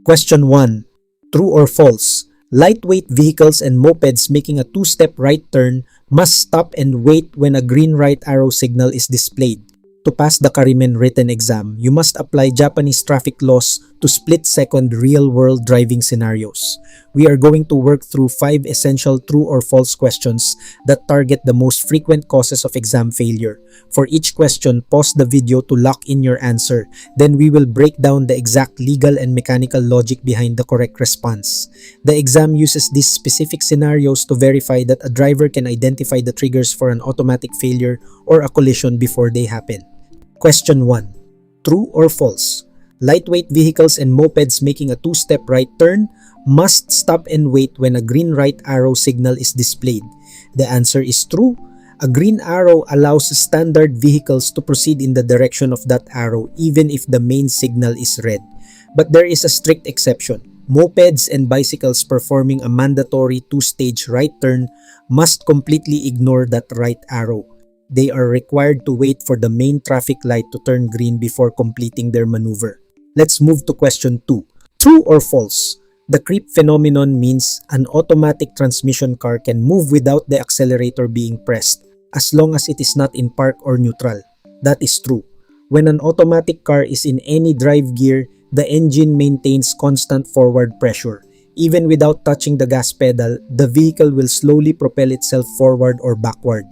Question 1. True or false? Lightweight vehicles and mopeds making a two-step right turn must stop and wait when a green right arrow signal is displayed. To pass the Karimen written exam, you must apply Japanese traffic laws to split-second real-world driving scenarios. We are going to work through 5 essential true or false questions that target the most frequent causes of exam failure. For each question, pause the video to lock in your answer. Then we will break down the exact legal and mechanical logic behind the correct response. The exam uses these specific scenarios to verify that a driver can identify the triggers for an automatic failure or a collision before they happen. Question 1. True or false? Lightweight vehicles and mopeds making a two-step right turn must stop and wait when a green right arrow signal is displayed. The answer is true. A green arrow allows standard vehicles to proceed in the direction of that arrow even if the main signal is red. But there is a strict exception. Mopeds and bicycles performing a mandatory two-stage right turn must completely ignore that right arrow. They are required to wait for the main traffic light to turn green before completing their maneuver. Let's move to question 2. True or false? The creep phenomenon means an automatic transmission car can move without the accelerator being pressed, as long as it is not in park or neutral. That is true. When an automatic car is in any drive gear, the engine maintains constant forward pressure. Even without touching the gas pedal, the vehicle will slowly propel itself forward or backward.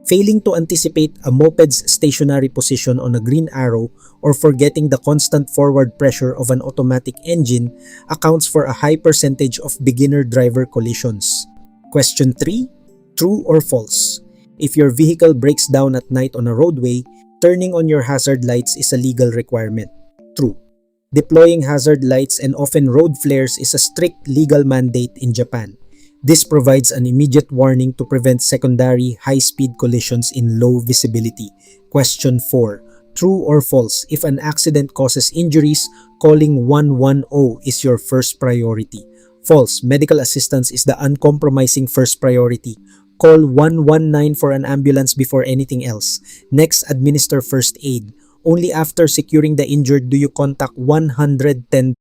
Failing to anticipate a moped's stationary position on a green arrow or forgetting the constant forward pressure of an automatic engine accounts for a high percentage of beginner driver collisions. Question 3. True or false? If your vehicle breaks down at night on a roadway, turning on your hazard lights is a legal requirement. True. Deploying hazard lights and often road flares is a strict legal mandate in Japan. This provides an immediate warning to prevent secondary high-speed collisions in low visibility. Question 4. True or false? If an accident causes injuries, calling 110 is your first priority. False. Medical assistance is the uncompromising first priority. Call 119 for an ambulance before anything else. Next, administer first aid. Only after securing the injured do you contact 110.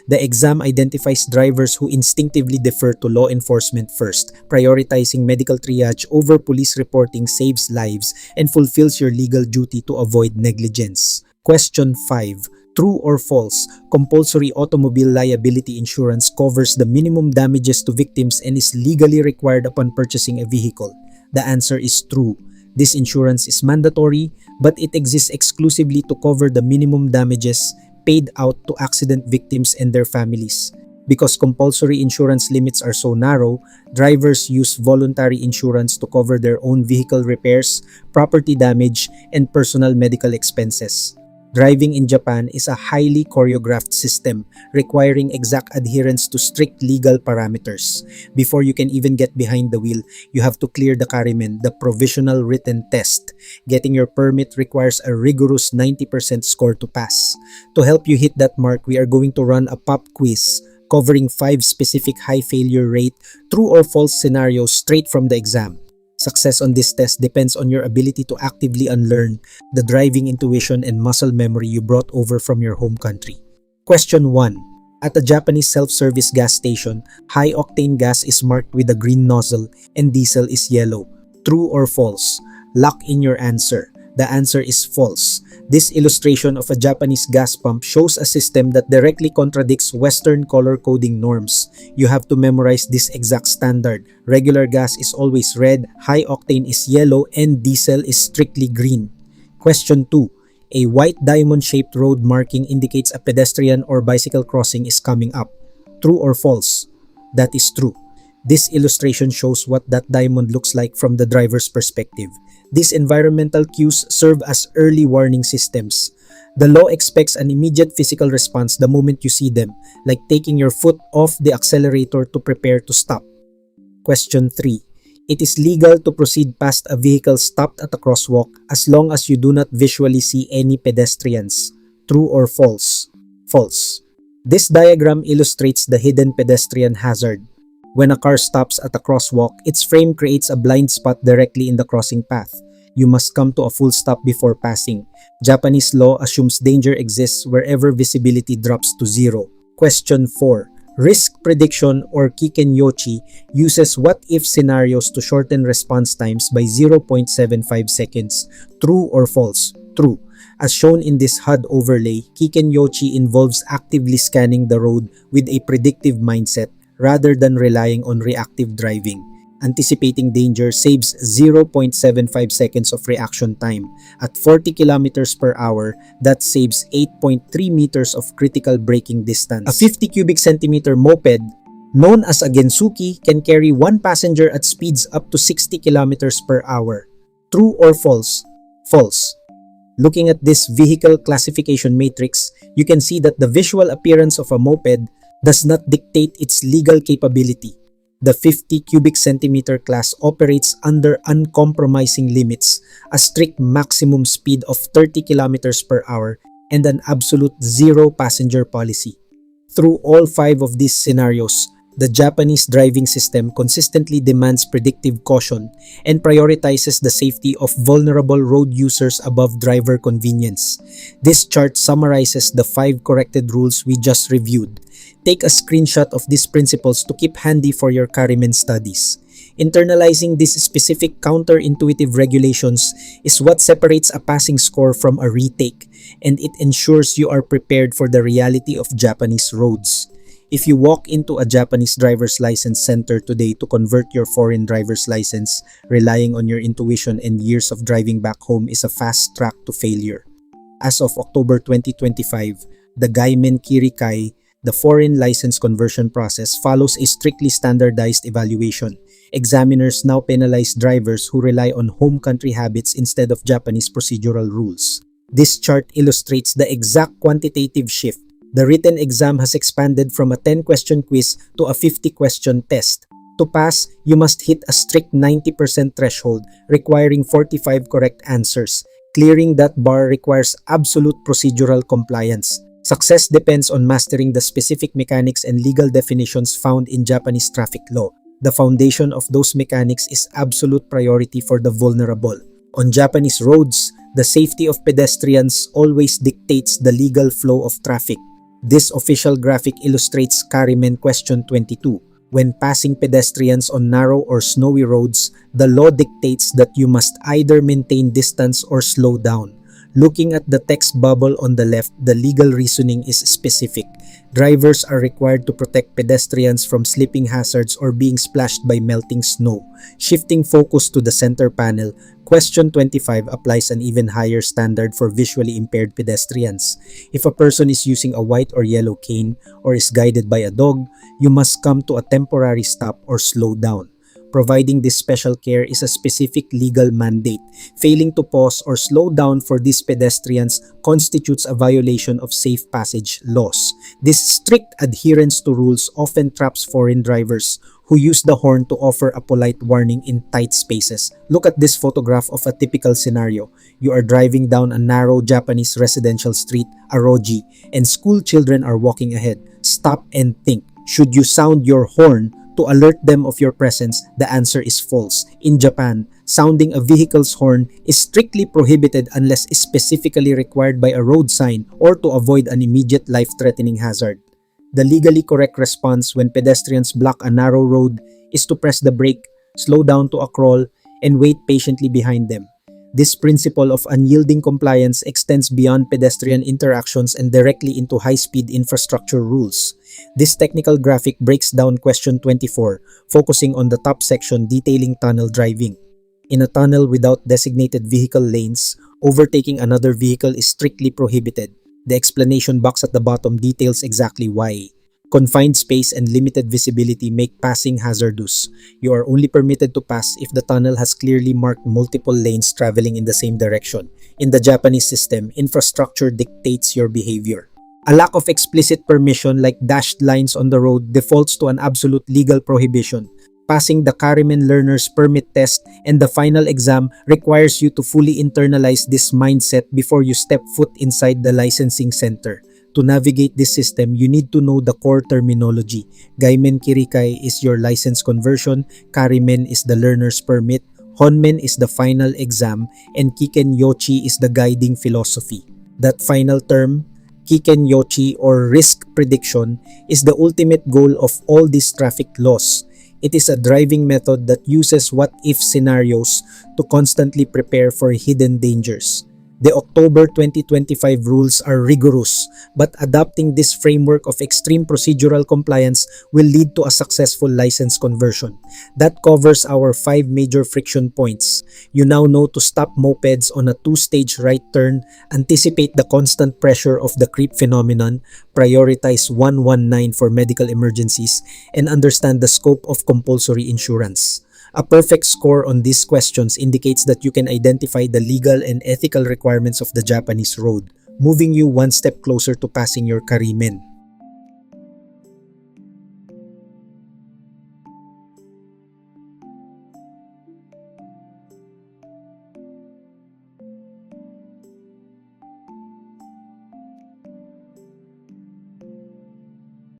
The exam identifies drivers who instinctively defer to law enforcement first. Prioritizing medical triage over police reporting saves lives and fulfills your legal duty to avoid negligence. Question 5. True or false? Compulsory automobile liability insurance covers the minimum damages to victims and is legally required upon purchasing a vehicle. The answer is true. This insurance is mandatory, but it exists exclusively to cover the minimum damages paid out to accident victims and their families. Because compulsory insurance limits are so narrow, drivers use voluntary insurance to cover their own vehicle repairs, property damage, and personal medical expenses. Driving in Japan is a highly choreographed system requiring exact adherence to strict legal parameters. Before you can even get behind the wheel, you have to clear the Karimen, the provisional written test. Getting your permit requires a rigorous 90% score to pass. To help you hit that mark, we are going to run a pop quiz covering 5 specific high failure rate, true or false scenarios straight from the exam. Success on this test depends on your ability to actively unlearn the driving intuition and muscle memory you brought over from your home country. Question 1. At a Japanese self-service gas station, high-octane gas is marked with a green nozzle and diesel is yellow. True or false? Lock in your answer. The answer is false. This illustration of a Japanese gas pump shows a system that directly contradicts Western color coding norms. You have to memorize this exact standard. Regular gas is always red, high octane is yellow, and diesel is strictly green. Question 2. A white diamond-shaped road marking indicates a pedestrian or bicycle crossing is coming up. True or false? That is true. This illustration shows what that diamond looks like from the driver's perspective. These environmental cues serve as early warning systems. The law expects an immediate physical response the moment you see them, like taking your foot off the accelerator to prepare to stop. Question 3. It is legal to proceed past a vehicle stopped at a crosswalk as long as you do not visually see any pedestrians. True or false? False. This diagram illustrates the hidden pedestrian hazard. When a car stops at a crosswalk, its frame creates a blind spot directly in the crossing path. You must come to a full stop before passing. Japanese law assumes danger exists wherever visibility drops to zero. Question 4. Risk prediction or Kiken Yochi uses what-if scenarios to shorten response times by 0.75 seconds. True or false? True. As shown in this HUD overlay, Kiken Yochi involves actively scanning the road with a predictive mindset rather than relying on reactive driving. Anticipating danger saves 0.75 seconds of reaction time. At 40 kilometers per hour, that saves 8.3 meters of critical braking distance. A 50 cubic centimeter moped, known as a Gensuki, can carry one passenger at speeds up to 60 kilometers per hour. True or false? False. Looking at this vehicle classification matrix, you can see that the visual appearance of a moped does not dictate its legal capability. The 50 cubic centimeter class operates under uncompromising limits, a strict maximum speed of 30 kilometers per hour, and an absolute zero passenger policy. Through all 5 of these scenarios, the Japanese driving system consistently demands predictive caution and prioritizes the safety of vulnerable road users above driver convenience. This chart summarizes the 5 corrected rules we just reviewed. Take a screenshot of these principles to keep handy for your Karimen studies. Internalizing these specific counterintuitive regulations is what separates a passing score from a retake, and it ensures you are prepared for the reality of Japanese roads. If you walk into a Japanese driver's license center today to convert your foreign driver's license, relying on your intuition and years of driving back home is a fast track to failure. As of October 2025, the Gaimen Kirikae, the foreign license conversion process, follows a strictly standardized evaluation. Examiners now penalize drivers who rely on home country habits instead of Japanese procedural rules. This chart illustrates the exact quantitative shift. The written exam has expanded from a 10-question quiz to a 50-question test. To pass, you must hit a strict 90% threshold, requiring 45 correct answers. Clearing that bar requires absolute procedural compliance. Success depends on mastering the specific mechanics and legal definitions found in Japanese traffic law. The foundation of those mechanics is absolute priority for the vulnerable. On Japanese roads, the safety of pedestrians always dictates the legal flow of traffic. This official graphic illustrates Karimen question 22. When passing pedestrians on narrow or snowy roads, the law dictates that you must either maintain distance or slow down. Looking at the text bubble on the left, the legal reasoning is specific. Drivers are required to protect pedestrians from slipping hazards or being splashed by melting snow. Shifting focus to the center panel, question 25 applies an even higher standard for visually impaired pedestrians. If a person is using a white or yellow cane or is guided by a dog, you must come to a temporary stop or slow down. Providing this special care is a specific legal mandate. Failing to pause or slow down for these pedestrians constitutes a violation of safe passage laws. This strict adherence to rules often traps foreign drivers who use the horn to offer a polite warning in tight spaces. Look at this photograph of a typical scenario. You are driving down a narrow Japanese residential street, Aroji, and school children are walking ahead. Stop and think. Should you sound your horn to alert them of your presence? The answer is false. In Japan, sounding a vehicle's horn is strictly prohibited unless specifically required by a road sign or to avoid an immediate life-threatening hazard. The legally correct response when pedestrians block a narrow road is to press the brake, slow down to a crawl, and wait patiently behind them. This principle of unyielding compliance extends beyond pedestrian interactions and directly into high-speed infrastructure rules. This technical graphic breaks down question 24, focusing on the top section detailing tunnel driving. In a tunnel without designated vehicle lanes, overtaking another vehicle is strictly prohibited. The explanation box at the bottom details exactly why. Confined space and limited visibility make passing hazardous. You are only permitted to pass if the tunnel has clearly marked multiple lanes traveling in the same direction. In the Japanese system, infrastructure dictates your behavior. A lack of explicit permission like dashed lines on the road defaults to an absolute legal prohibition. Passing the Karimen Learner's Permit test and the final exam requires you to fully internalize this mindset before you step foot inside the licensing center. To navigate this system, you need to know the core terminology. Gaimen Kirikae is your license conversion, Karimen is the learner's permit, Honmen is the final exam, and Kiken Yochi is the guiding philosophy. That final term, Kiken Yochi or risk prediction is the ultimate goal of all these traffic laws. It is a driving method that uses what-if scenarios to constantly prepare for hidden dangers. The October 2025 rules are rigorous, but adopting this framework of extreme procedural compliance will lead to a successful license conversion. That covers our 5 major friction points. You now know to stop mopeds on a 2-stage right turn, anticipate the constant pressure of the creep phenomenon, prioritize 119 for medical emergencies, and understand the scope of compulsory insurance. A perfect score on these questions indicates that you can identify the legal and ethical requirements of the Japanese road, moving you one step closer to passing your Karimen.